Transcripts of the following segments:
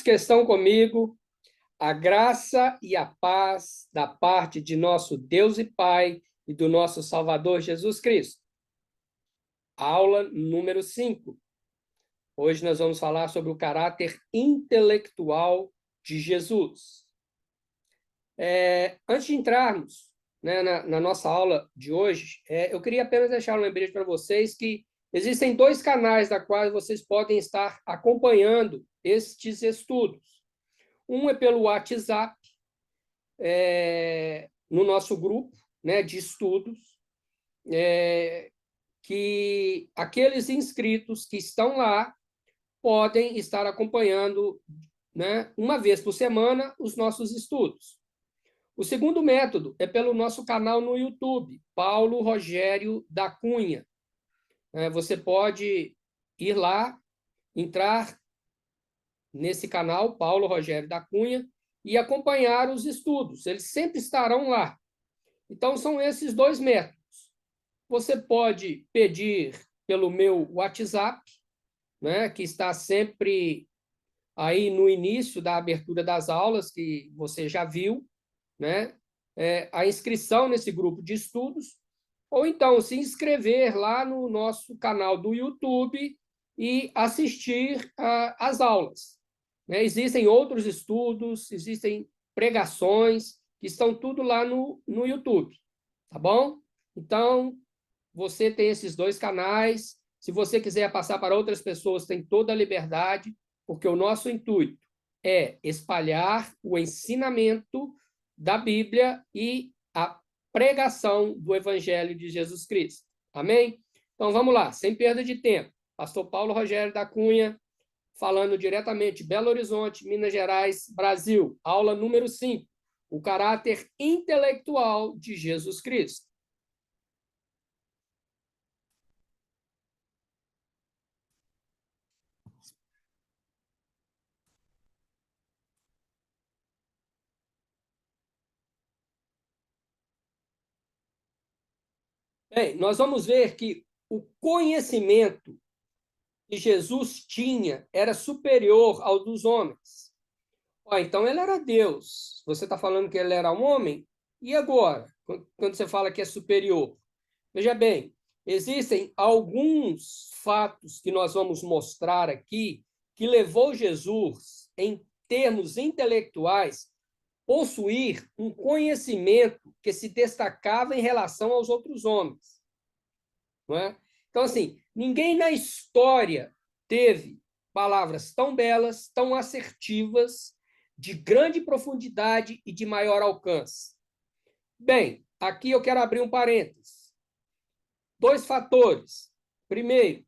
que estão comigo, a graça e a paz da parte de nosso Deus e Pai e do nosso Salvador Jesus Cristo. Aula número 5. Hoje nós vamos falar sobre o caráter intelectual de Jesus. Antes de entrarmos, né, na nossa aula de hoje, eu queria apenas deixar um lembrete para vocês que existem 2 canais da quais vocês podem estar acompanhando estes estudos. Um é pelo WhatsApp, no nosso grupo, né, de estudos, que aqueles inscritos que estão lá podem estar acompanhando, né, uma vez por semana os nossos estudos. O segundo método é pelo nosso canal no YouTube, Paulo Rogério da Cunha. Você pode ir lá, entrar nesse canal, Paulo Rogério da Cunha, e acompanhar os estudos. Eles sempre estarão lá. Então, são esses 2 métodos. Você pode pedir pelo meu WhatsApp, né, que está sempre aí no início da abertura das aulas, que você já viu, né, a inscrição nesse grupo de estudos, ou então se inscrever lá no nosso canal do YouTube e assistir às aulas. Existem outros estudos, existem pregações, que estão tudo lá no YouTube, tá bom? Então, você tem esses 2 canais. Se você quiser passar para outras pessoas, tem toda a liberdade, porque o nosso intuito é espalhar o ensinamento da Bíblia e a pregação do Evangelho de Jesus Cristo. Amém? Então, vamos lá, sem perda de tempo. Pastor Paulo Rogério da Cunha, falando diretamente de Belo Horizonte, Minas Gerais, Brasil. Aula número 5. O caráter intelectual de Jesus Cristo. Bem, nós vamos ver que o conhecimento que Jesus tinha era superior ao dos homens. Então, ele era Deus. Você está falando que ele era um homem? E agora, quando você fala que é superior? Veja bem, existem alguns fatos que nós vamos mostrar aqui que levou Jesus, em termos intelectuais, possuir um conhecimento que se destacava em relação aos outros homens. Não é? Então, assim, ninguém na história teve palavras tão belas, tão assertivas, de grande profundidade e de maior alcance. Bem, aqui eu quero abrir um parênteses. 2 fatores. Primeiro,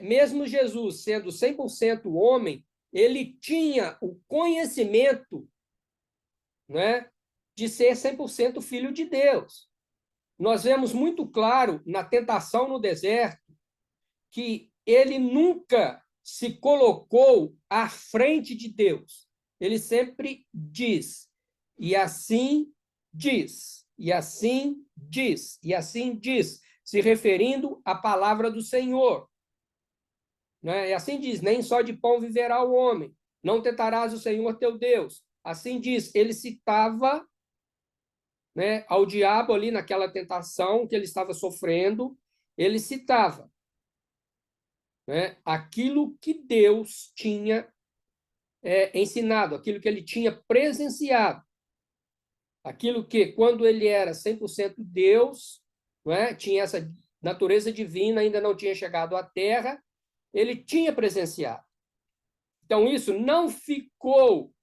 mesmo Jesus sendo 100% homem, ele tinha o conhecimento, né, de ser 100% filho de Deus. Nós vemos muito claro na tentação no deserto que ele nunca se colocou à frente de Deus. Ele sempre diz, e assim diz, e assim diz, e assim diz, se referindo à palavra do Senhor. E assim diz, nem só de pão viverá o homem, não tentarás o Senhor teu Deus. Assim diz, ele citava, né, ao diabo ali naquela tentação que ele estava sofrendo, ele citava, né, aquilo que Deus tinha ensinado, aquilo que ele tinha presenciado, aquilo que, quando ele era 100% Deus, né, tinha essa natureza divina, ainda não tinha chegado à Terra, ele tinha presenciado. Então, isso não ficou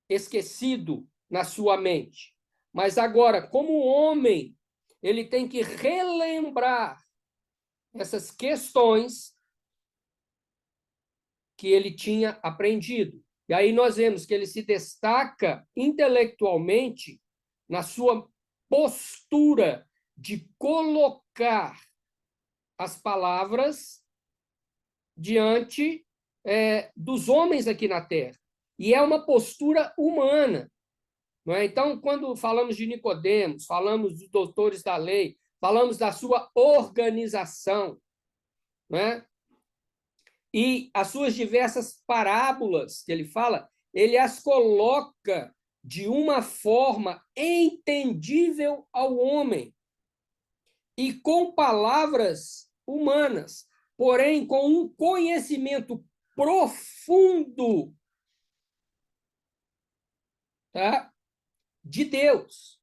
esquecido na sua mente. Mas agora, como homem, ele tem que relembrar essas questões que ele tinha aprendido. E aí nós vemos que ele se destaca intelectualmente na sua postura de colocar as palavras diante dos homens aqui na Terra. E é uma postura humana. Não é? Então, quando falamos de Nicodemos, falamos dos doutores da lei, falamos da sua organização, não é? E as suas diversas parábolas que ele fala, ele as coloca de uma forma entendível ao homem e com palavras humanas, porém com um conhecimento profundo, tá? De Deus.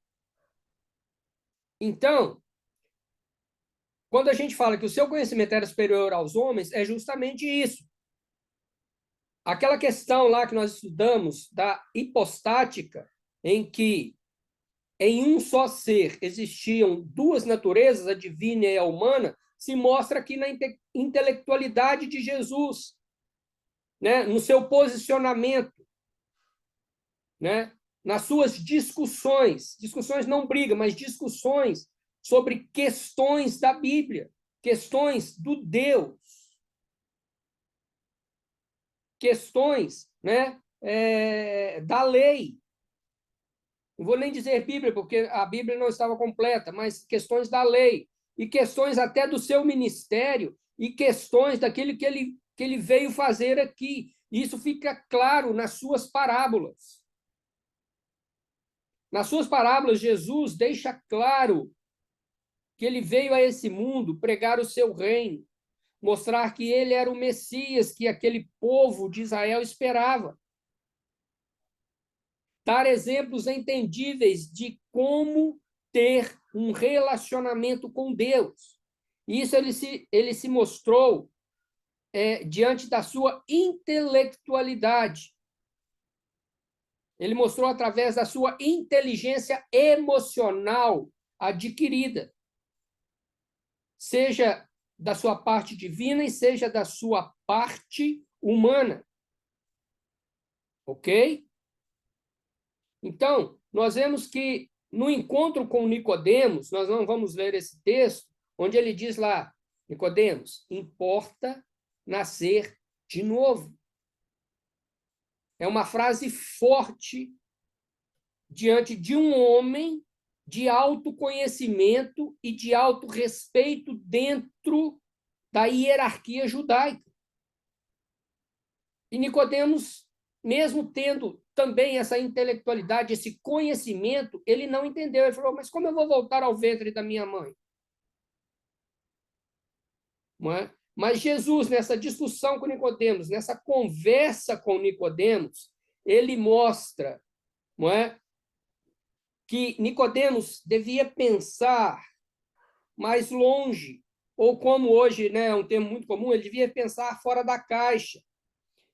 Então, quando a gente fala que o seu conhecimento era superior aos homens, é justamente isso. Aquela questão lá que nós estudamos da hipostática, em que em um só ser existiam duas naturezas, a divina e a humana, se mostra aqui na intelectualidade de Jesus, né? No seu posicionamento, né? Nas suas discussões, discussões não briga, mas discussões sobre questões da Bíblia, questões do Deus, questões, né, da lei. Não vou nem dizer Bíblia, porque a Bíblia não estava completa, mas questões da lei, e questões até do seu ministério, e questões daquilo que ele veio fazer aqui. Isso fica claro nas suas parábolas. Nas suas parábolas, Jesus deixa claro que ele veio a esse mundo pregar o seu reino, mostrar que ele era o Messias que aquele povo de Israel esperava. Dar exemplos entendíveis de como ter um relacionamento com Deus. Isso ele se mostrou diante da sua intelectualidade. Ele mostrou através da sua inteligência emocional adquirida, seja da sua parte divina e seja da sua parte humana. Ok? Então, nós vemos que no encontro com Nicodemos, nós não vamos ler esse texto, onde ele diz lá, Nicodemos, importa nascer de novo. É uma frase forte diante de um homem de autoconhecimento e de autorrespeito dentro da hierarquia judaica. E Nicodemos, mesmo tendo também essa intelectualidade, esse conhecimento, ele não entendeu. Ele falou, mas como eu vou voltar ao ventre da minha mãe? Não é? Mas Jesus, nessa discussão com Nicodemos, nessa conversa com Nicodemos, ele mostra, não é, que Nicodemos devia pensar mais longe, ou como hoje, né, é um termo muito comum, ele devia pensar fora da caixa,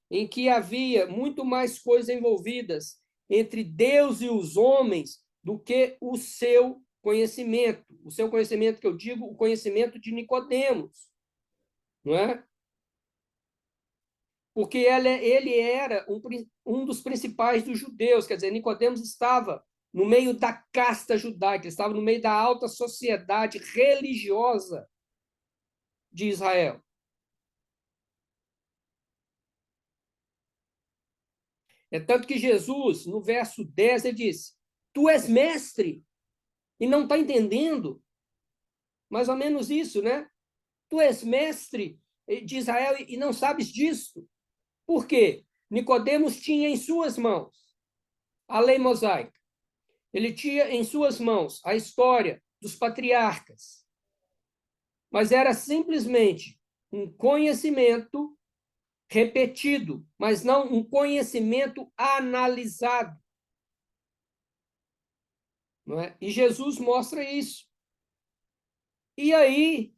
em que havia muito mais coisas envolvidas entre Deus e os homens do que o seu conhecimento. O seu conhecimento, que eu digo, o conhecimento de Nicodemos, não é? Porque ele era um dos principais dos judeus, quer dizer, Nicodemos estava no meio da casta judaica, estava no meio da alta sociedade religiosa de Israel. É tanto que Jesus, no verso 10, ele diz, tu és mestre e não está entendendo? Mais ou menos isso, né? Tu és mestre de Israel e não sabes disso. Por quê? Nicodemos tinha em suas mãos a lei mosaica. Ele tinha em suas mãos a história dos patriarcas. Mas era simplesmente um conhecimento repetido, mas não um conhecimento analisado. Não é? E Jesus mostra isso. E aí,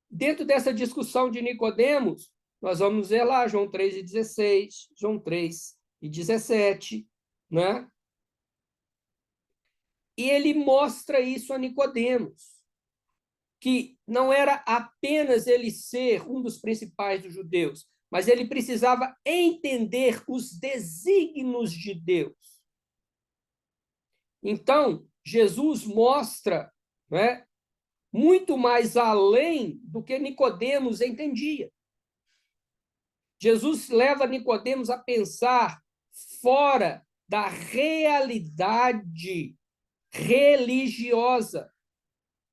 dentro dessa discussão de Nicodemos, nós vamos ver lá João 3:16, João 3:17, né? E ele mostra isso a Nicodemos, que não era apenas ele ser um dos principais dos judeus, mas ele precisava entender os desígnios de Deus. Então, Jesus mostra, né, muito mais além do que Nicodemos entendia. Jesus leva Nicodemos a pensar fora da realidade religiosa,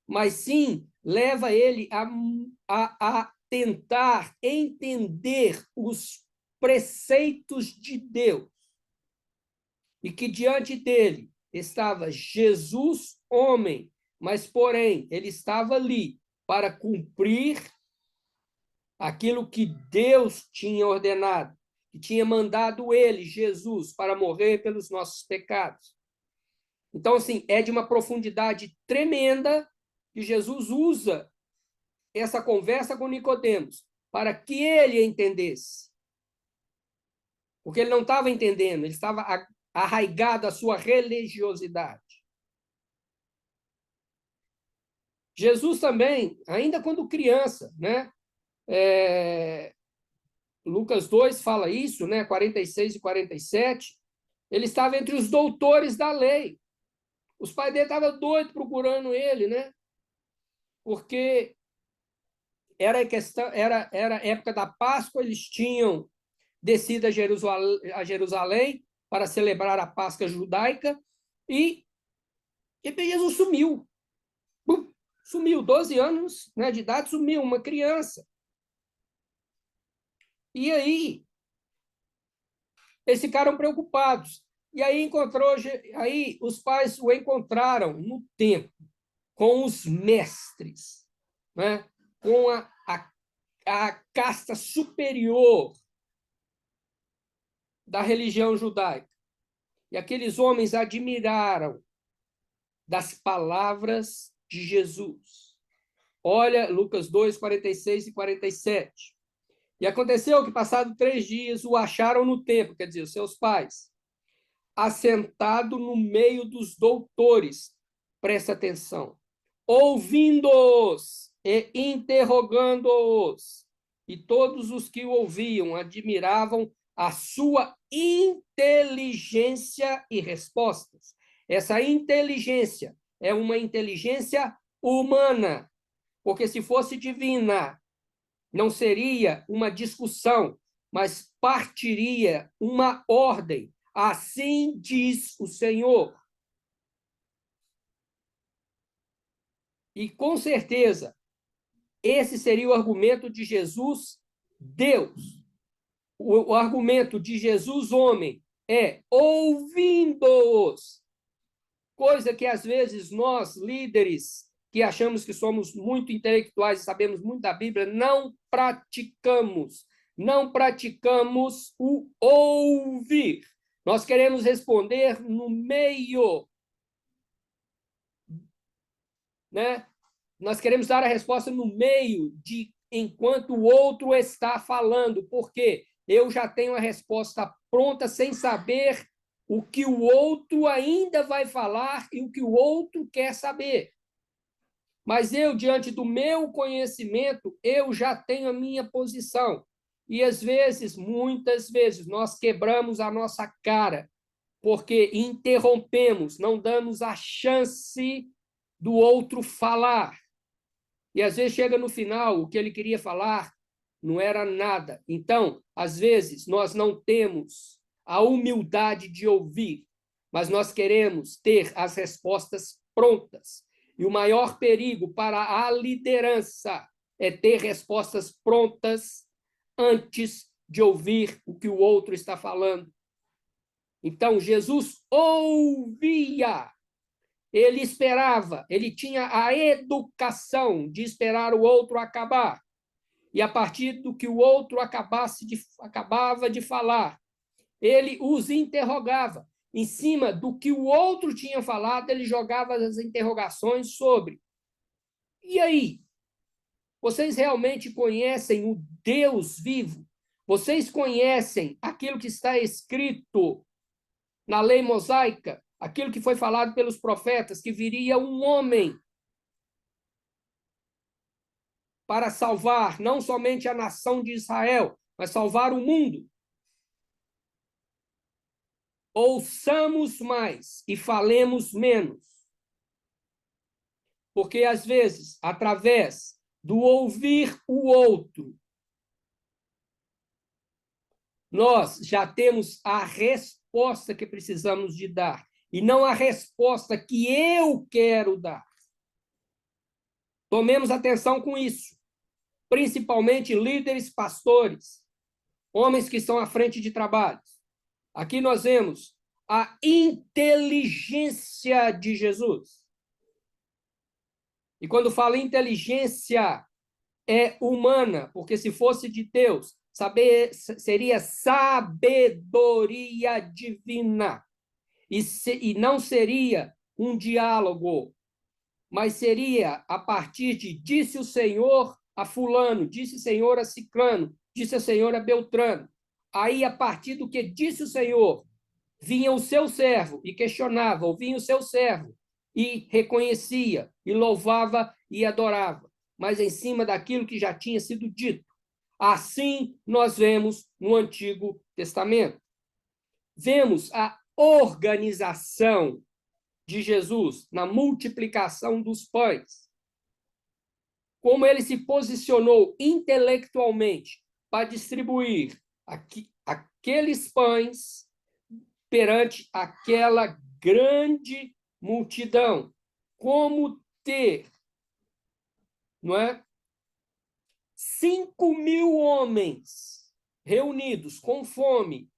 mas sim leva ele a tentar entender os preceitos de Deus, e que diante dele estava Jesus, homem, mas, porém, ele estava ali para cumprir aquilo que Deus tinha ordenado, que tinha mandado ele, Jesus, para morrer pelos nossos pecados. Então, assim, é de uma profundidade tremenda que Jesus usa essa conversa com Nicodemos para que ele entendesse. Porque ele não estava entendendo, ele estava arraigado à sua religiosidade. Jesus também, ainda quando criança, né? Lucas 2 fala isso, né? 46 e 47. Ele estava entre os doutores da lei. Os pais dele estavam doidos procurando ele, né? Porque era época da Páscoa, eles tinham descido a Jerusalém para celebrar a Páscoa judaica e Jesus sumiu. Sumiu, 12 anos, né, de idade, sumiu, uma criança. E aí, eles ficaram preocupados. E aí os pais o encontraram no templo, com os mestres, né, com a casta superior da religião judaica. E aqueles homens admiraram das palavras de Jesus. Olha Lucas 2, 46 e 47. E aconteceu que, passado 3 dias, o acharam no templo, quer dizer, os seus pais, assentado no meio dos doutores, presta atenção, ouvindo-os e interrogando-os. E todos os que o ouviam admiravam a sua inteligência e respostas. Essa inteligência é uma inteligência humana, porque se fosse divina, não seria uma discussão, mas partiria uma ordem. Assim diz o Senhor. E, com certeza, esse seria o argumento de Jesus, Deus. O argumento de Jesus, homem, é ouvindo-os. Coisa que, às vezes, nós, líderes, que achamos que somos muito intelectuais e sabemos muito da Bíblia, não praticamos. Não praticamos o ouvir. Nós queremos responder no meio, né? Nós queremos dar a resposta no meio de enquanto o outro está falando, porque eu já tenho a resposta pronta sem saber o que o outro ainda vai falar e o que o outro quer saber. Mas eu, diante do meu conhecimento, eu já tenho a minha posição. E, às vezes, muitas vezes, nós quebramos a nossa cara, porque interrompemos, não damos a chance do outro falar. E, às vezes, chega no final, o que ele queria falar não era nada. Então, às vezes, nós não temos a humildade de ouvir, mas nós queremos ter as respostas prontas. E o maior perigo para a liderança é ter respostas prontas antes de ouvir o que o outro está falando. Então, Jesus ouvia, ele esperava, ele tinha a educação de esperar o outro acabar. E a partir do que o outro acabava de falar, ele os interrogava. Em cima do que o outro tinha falado, ele jogava as interrogações sobre. E aí? Vocês realmente conhecem o Deus vivo? Vocês conhecem aquilo que está escrito na lei mosaica? Aquilo que foi falado pelos profetas, que viria um homem para salvar não somente a nação de Israel, mas salvar o mundo. Ouçamos mais e falemos menos. Porque, às vezes, através do ouvir o outro, nós já temos a resposta que precisamos de dar, e não a resposta que eu quero dar. Tomemos atenção com isso. principalmente líderes, pastores, homens que estão à frente de trabalhos. Aqui nós vemos a inteligência de Jesus. E quando falo inteligência, é humana, porque se fosse de Deus, seria sabedoria divina. E não seria um diálogo, mas seria a partir de disse o Senhor a fulano, disse o Senhor a ciclano, disse o Senhor a beltrano. Aí, a partir do que disse o Senhor, vinha o seu servo e questionava, ou vinha o seu servo e reconhecia, e louvava e adorava, mas em cima daquilo que já tinha sido dito. Assim nós vemos no Antigo Testamento. Vemos a organização de Jesus na multiplicação dos pães. Como ele se posicionou intelectualmente para distribuir aqueles pães perante aquela grande multidão. Como ter, não é? 5.000 homens reunidos com fome,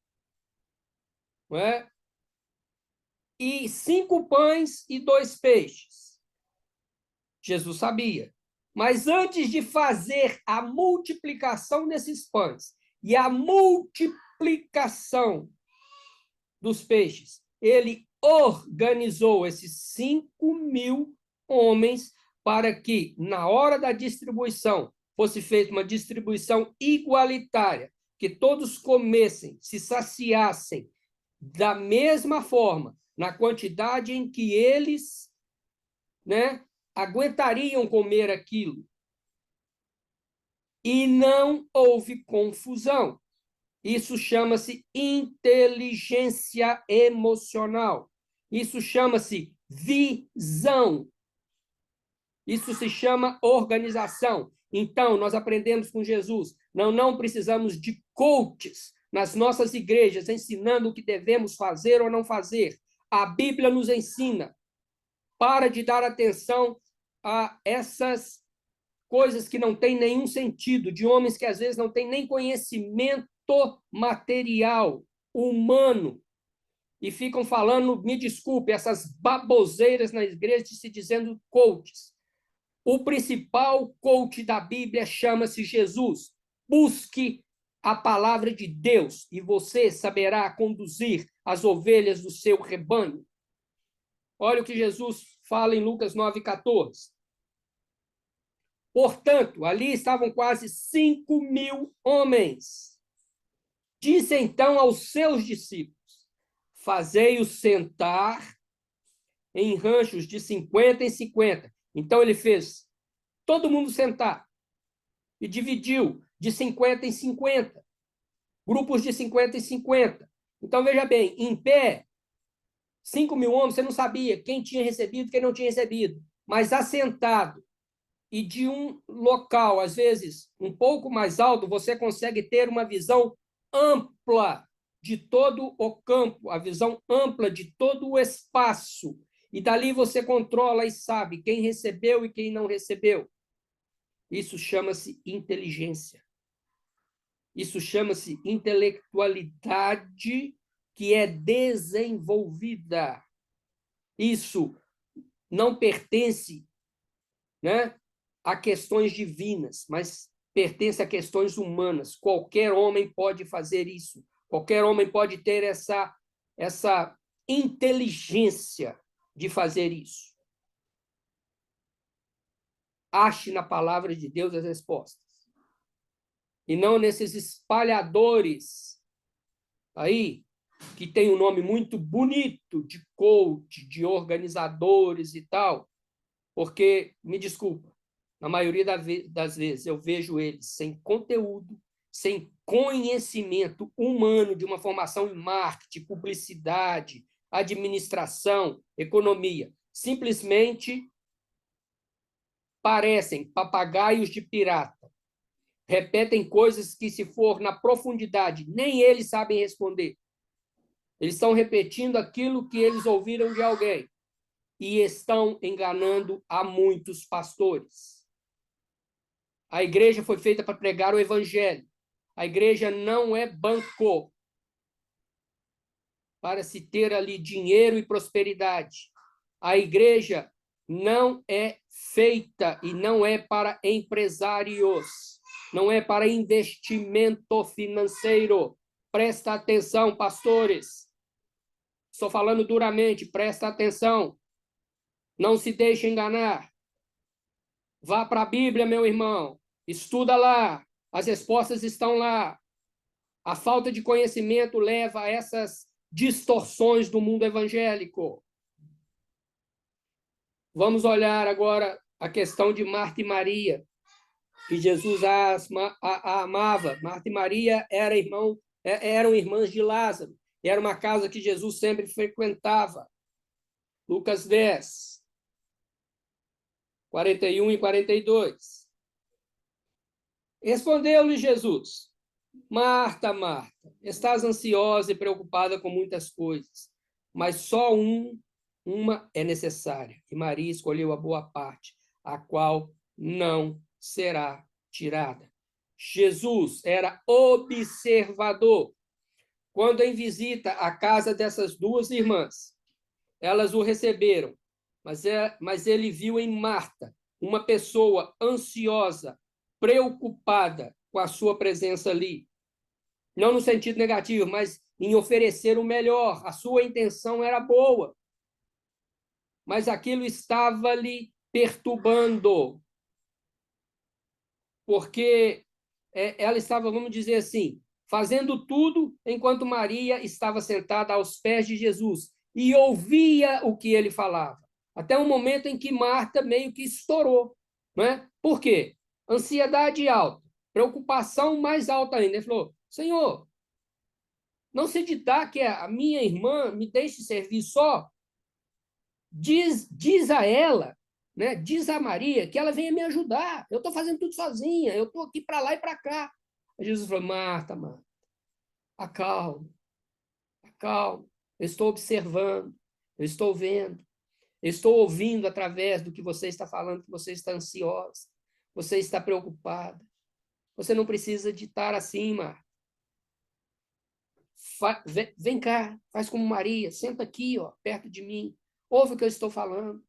não é? E 5 pães e 2 peixes. Jesus sabia. Mas antes de fazer a multiplicação desses pães e a multiplicação dos peixes, ele organizou esses 5.000 homens para que, na hora da distribuição, fosse feita uma distribuição igualitária, que todos comessem, se saciassem da mesma forma, na quantidade em que eles, né, aguentariam comer aquilo. E não houve confusão. Isso chama-se inteligência emocional. Isso chama-se visão. Isso se chama organização. Então, nós aprendemos com Jesus. Não precisamos de coaches nas nossas igrejas ensinando o que devemos fazer ou não fazer. A Bíblia nos ensina. Para de dar atenção a essas coisas que não têm nenhum sentido, de homens que às vezes não têm nem conhecimento material, humano, e ficam falando, me desculpe, essas baboseiras na igreja se dizendo coaches. O principal coach da Bíblia chama-se Jesus. Busque a palavra de Deus e você saberá conduzir as ovelhas do seu rebanho. Olha o que Jesus fala em Lucas 9,14. Portanto, ali estavam quase 5.000 homens. Disse então aos seus discípulos: fazei-os sentar em ranchos de 50 em 50. Então ele fez todo mundo sentar e dividiu de 50 em 50, grupos de 50 em 50. Então veja bem, em pé, 5.000 homens, você não sabia quem tinha recebido, quem não tinha recebido, mas assentado e de um local, às vezes, um pouco mais alto, você consegue ter uma visão ampla de todo o campo, a visão ampla de todo o espaço. E dali você controla e sabe quem recebeu e quem não recebeu. Isso chama-se inteligência. Isso chama-se intelectualidade que é desenvolvida. Isso não pertence, né, a questões divinas, mas pertence a questões humanas. Qualquer homem pode fazer isso. Qualquer homem pode ter essa inteligência de fazer isso. Ache na palavra de Deus as respostas. E não nesses espalhadores aí, que tem um nome muito bonito de coach, de organizadores e tal, porque, me desculpa, na maioria das vezes eu vejo eles sem conteúdo, sem conhecimento humano de uma formação em marketing, publicidade, administração, economia. Simplesmente parecem papagaios de pirata. Repetem coisas que, se for na profundidade, nem eles sabem responder. Eles estão repetindo aquilo que eles ouviram de alguém e estão enganando a muitos pastores. A igreja foi feita para pregar o evangelho. A igreja não é banco para se ter ali dinheiro e prosperidade. A igreja não é feita e não é para empresários, não é para investimento financeiro. Presta atenção, pastores. Estou falando duramente, presta atenção. Não se deixe enganar. Vá para a Bíblia, meu irmão. Estuda lá. As respostas estão lá. A falta de conhecimento leva a essas distorções do mundo evangélico. Vamos olhar agora a questão de Marta e Maria, que Jesus a amava. Marta e Maria eram irmãs de Lázaro. Era uma casa que Jesus sempre frequentava. Lucas 10, 41 e 42. Respondeu-lhe Jesus: Marta, Marta, estás ansiosa e preocupada com muitas coisas, mas só uma é necessária. E Maria escolheu a boa parte, a qual não será tirada. Jesus era observador. Quando em visita à casa dessas duas irmãs, elas o receberam, mas ele viu em Marta uma pessoa ansiosa, preocupada com a sua presença ali. Não no sentido negativo, mas em oferecer o melhor. A sua intenção era boa, mas aquilo estava lhe perturbando, porque ela estava, vamos dizer assim, fazendo tudo enquanto Maria estava sentada aos pés de Jesus e ouvia o que ele falava. Até o momento em que Marta meio que estourou. Não é? Por quê? Ansiedade alta, preocupação mais alta ainda. Ele falou: Senhor, não se ditar que a minha irmã me deixe servir só. Diz a ela, né? Diz a Maria que ela venha me ajudar. Eu estou fazendo tudo sozinha, eu estou aqui para lá e para cá. Aí Jesus falou: Marta, acalma, acalma. Eu estou observando, eu estou vendo, eu estou ouvindo através do que você está falando, que você está ansiosa, você está preocupada. Você não precisa de estar assim, Marta. Vem cá, faz como Maria, senta aqui, ó, perto de mim. Ouve o que eu estou falando.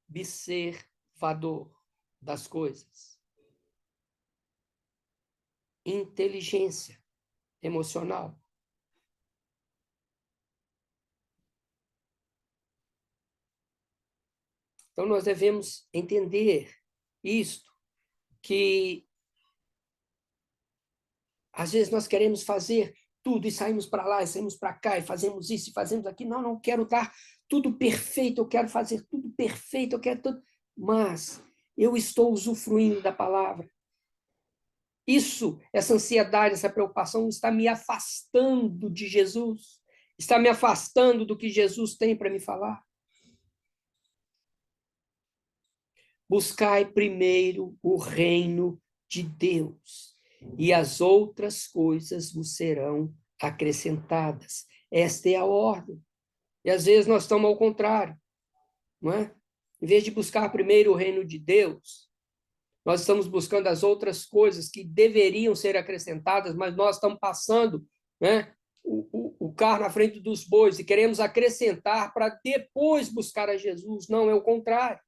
Observador das coisas. Inteligência emocional. Então, nós devemos entender isto, que às vezes nós queremos fazer tudo e saímos para lá e saímos para cá e fazemos isso e fazemos aquilo. Não, não quero dar tudo perfeito, eu quero fazer tudo perfeito, eu quero tudo. Mas eu estou usufruindo da palavra. Isso, essa ansiedade, essa preocupação está me afastando de Jesus, está me afastando do que Jesus tem para me falar. Buscai primeiro o reino de Deus, e as outras coisas vos serão acrescentadas. Esta é a ordem. E às vezes nós estamos ao contrário, não é? Em vez de buscar primeiro o reino de Deus, nós estamos buscando as outras coisas que deveriam ser acrescentadas, mas nós estamos passando, né, o carro na frente dos bois e queremos acrescentar para depois buscar a Jesus. Não, é o contrário.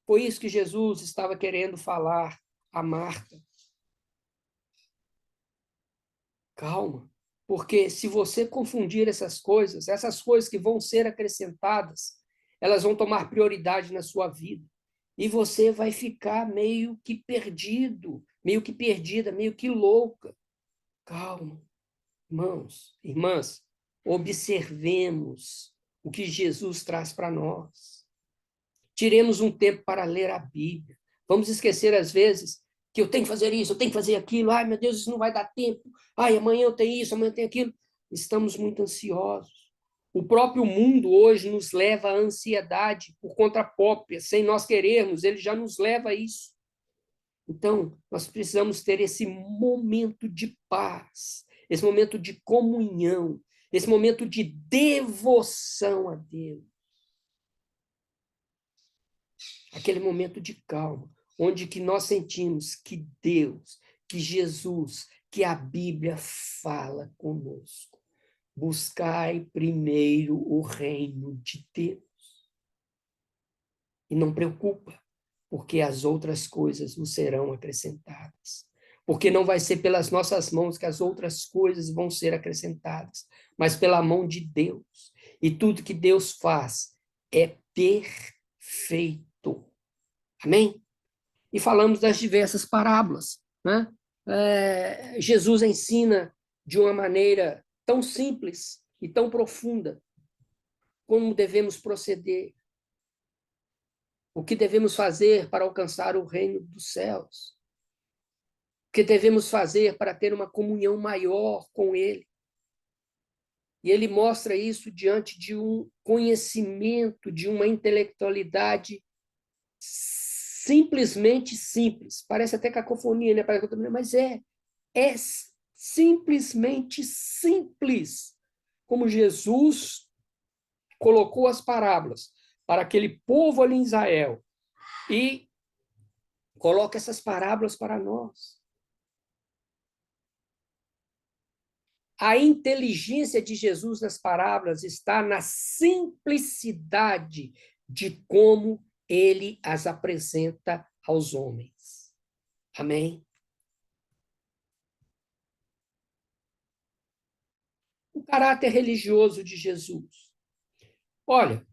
Foi isso que Jesus estava querendo falar a Marta. Calma, porque se você confundir essas coisas que vão ser acrescentadas, elas vão tomar prioridade na sua vida. E você vai ficar meio que perdido, meio que perdida, meio que louca. Calma, irmãos, irmãs, observemos o que Jesus traz para nós. Tiremos um tempo para ler a Bíblia. Vamos esquecer, às vezes, que eu tenho que fazer isso, eu tenho que fazer aquilo. Ai, meu Deus, isso não vai dar tempo. Ai, amanhã eu tenho isso, amanhã eu tenho aquilo. Estamos muito ansiosos. O próprio mundo hoje nos leva à ansiedade por conta própria, sem nós querermos, ele já nos leva a isso. Então, nós precisamos ter esse momento de paz, esse momento de comunhão, esse momento de devoção a Deus. aquele momento de calma, onde que nós sentimos que Deus, que Jesus, que a Bíblia fala conosco. Buscai primeiro o reino de Deus. E não preocupa, porque as outras coisas nos serão acrescentadas. Porque não vai ser pelas nossas mãos que as outras coisas vão ser acrescentadas, mas pela mão de Deus. E tudo que Deus faz é perfeito. Amém? E falamos das diversas parábolas, né? Jesus ensina de uma maneira tão simples e tão profunda como devemos proceder, o que devemos fazer para alcançar o reino dos céus, o que devemos fazer para ter uma comunhão maior com Ele. E ele mostra isso diante de um conhecimento, de uma intelectualidade simplesmente simples. Parece até cacofonia, né? Mas é simplesmente simples. Como Jesus colocou as parábolas para aquele povo ali em Israel e coloca essas parábolas para nós. A inteligência de Jesus nas parábolas está na simplicidade de como ele as apresenta aos homens. Amém? O caráter religioso de Jesus. Olha,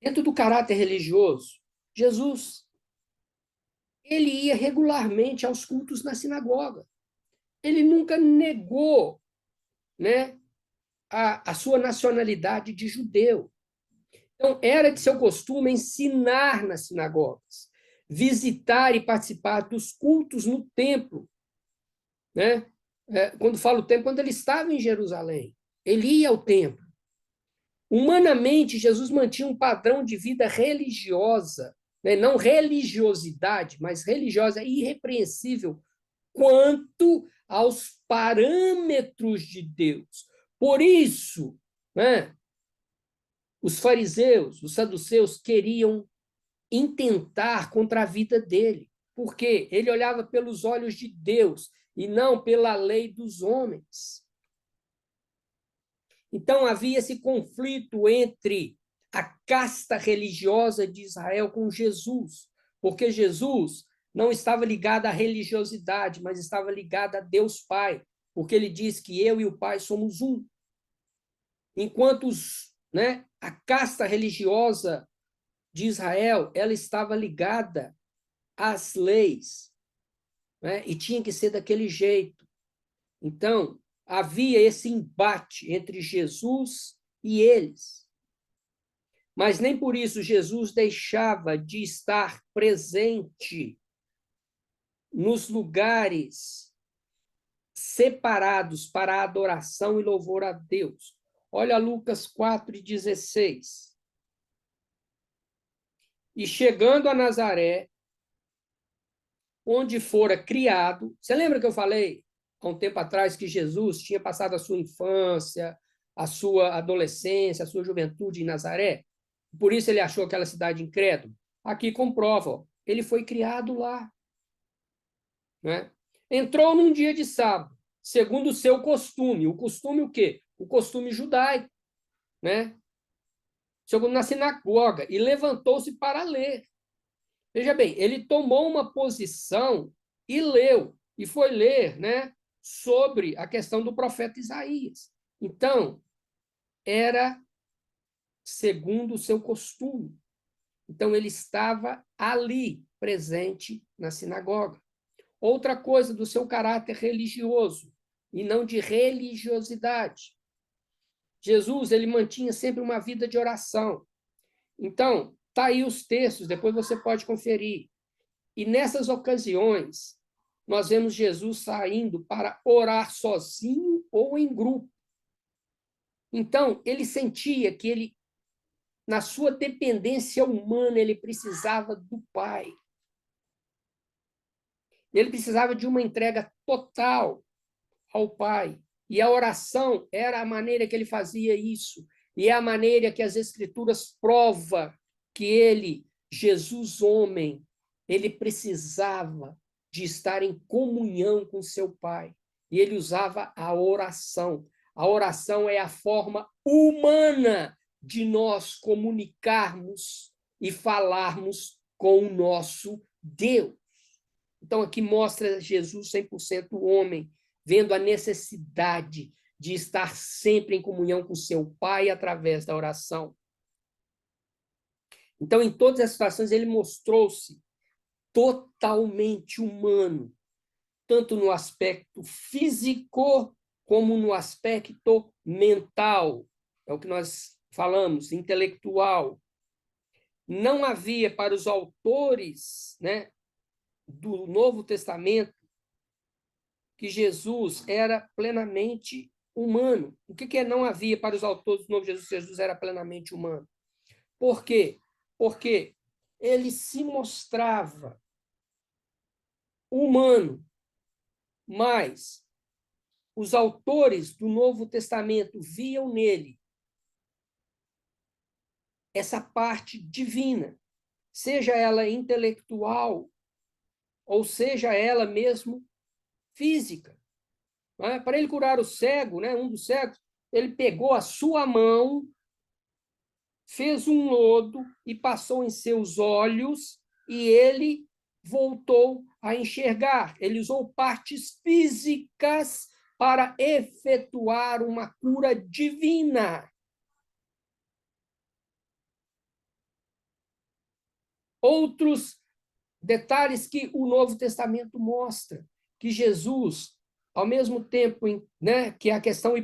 dentro do caráter religioso, Jesus ele ia regularmente aos cultos na sinagoga. Ele nunca negou, né, a sua nacionalidade de judeu. Então, era de seu costume ensinar nas sinagogas, visitar e participar dos cultos no templo. Né? Quando falo templo, quando ele estava em Jerusalém, ele ia ao templo. Humanamente, Jesus mantinha um padrão de vida religiosa, né? Não religiosidade, mas religiosa irrepreensível quanto aos parâmetros de Deus. Por isso, né, os fariseus, os saduceus queriam intentar contra a vida dele, porque ele olhava pelos olhos de Deus e não pela lei dos homens. Então havia esse conflito entre a casta religiosa de Israel com Jesus, porque Jesus não estava ligado à religiosidade, mas estava ligado a Deus Pai, porque ele diz que eu e o Pai somos um. Enquanto a casta religiosa de Israel, ela estava ligada às leis, né? E tinha que ser daquele jeito. Então, havia esse embate entre Jesus e eles. Mas nem por isso Jesus deixava de estar presente nos lugares separados para a adoração e louvor a Deus. Olha Lucas 4:16. E chegando a Nazaré, onde fora criado, você lembra que eu falei há um tempo atrás que Jesus tinha passado a sua infância, a sua adolescência, a sua juventude em Nazaré? Por isso ele achou aquela cidade incrédula. Aqui comprova, ó, ele foi criado lá. Né? Entrou num dia de sábado, segundo o seu costume. O costume o quê? O costume judaico. Né? Chegou na sinagoga e levantou-se para ler. Veja bem, ele tomou uma posição e leu, e foi ler, né, sobre a questão do profeta Isaías. Então, era segundo o seu costume. Então, ele estava ali, presente na sinagoga. Outra coisa do seu caráter religioso, e não de religiosidade. Jesus, ele mantinha sempre uma vida de oração. Então, tá aí os textos, depois você pode conferir. E nessas ocasiões, nós vemos Jesus saindo para orar sozinho ou em grupo. Então, ele sentia que ele, na sua dependência humana, ele precisava do Pai. Ele precisava de uma entrega total ao Pai. E a oração era a maneira que ele fazia isso. E é a maneira que as Escrituras provam que ele, Jesus homem, ele precisava de estar em comunhão com seu Pai. E ele usava a oração. A oração é a forma humana de nós comunicarmos e falarmos com o nosso Deus. Então, aqui mostra Jesus 100% homem, vendo a necessidade de estar sempre em comunhão com seu Pai através da oração. Então, em todas as situações, ele mostrou-se totalmente humano, tanto no aspecto físico como no aspecto mental. É o que nós falamos, intelectual. Não havia para os autores, né, do Novo Testamento que Jesus era plenamente humano. O que não havia para os autores do Novo Jesus? Jesus era plenamente humano. Por quê? Porque ele se mostrava humano, mas os autores do Novo Testamento viam nele essa parte divina, seja ela intelectual ou seja ela mesmo física. Para ele curar o cego, né, um dos cegos, ele pegou a sua mão, fez um lodo e passou em seus olhos e ele voltou a enxergar. Ele usou partes físicas para efetuar uma cura divina. Outros detalhes que o Novo Testamento mostra, que Jesus, ao mesmo tempo, né, que é a questão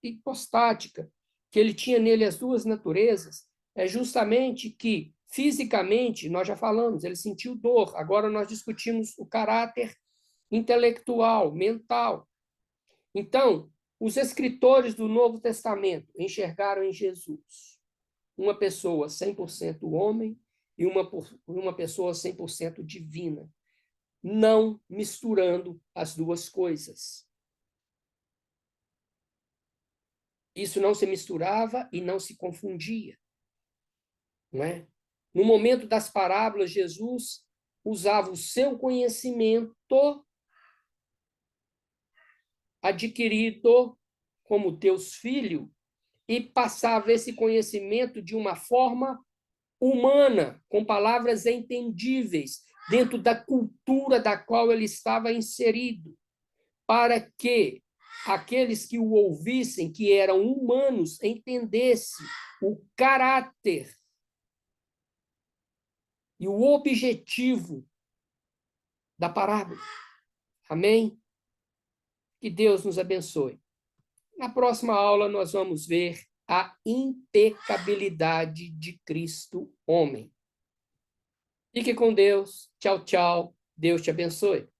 hipostática, que ele tinha nele as duas naturezas, é justamente que, fisicamente, nós já falamos, ele sentiu dor, agora nós discutimos o caráter intelectual, mental. Então, os escritores do Novo Testamento enxergaram em Jesus uma pessoa 100% homem e uma pessoa 100% divina, não misturando as duas coisas. Isso não se misturava e não se confundia. Não é? No momento das parábolas, Jesus usava o seu conhecimento adquirido como Deus Filho e passava esse conhecimento de uma forma humana, com palavras entendíveis, dentro da cultura da qual ele estava inserido, para que aqueles que o ouvissem, que eram humanos, entendessem o caráter e o objetivo da parábola. Amém? Que Deus nos abençoe. Na próxima aula, nós vamos ver a impecabilidade de Cristo homem. Fique com Deus. Tchau, tchau. Deus te abençoe.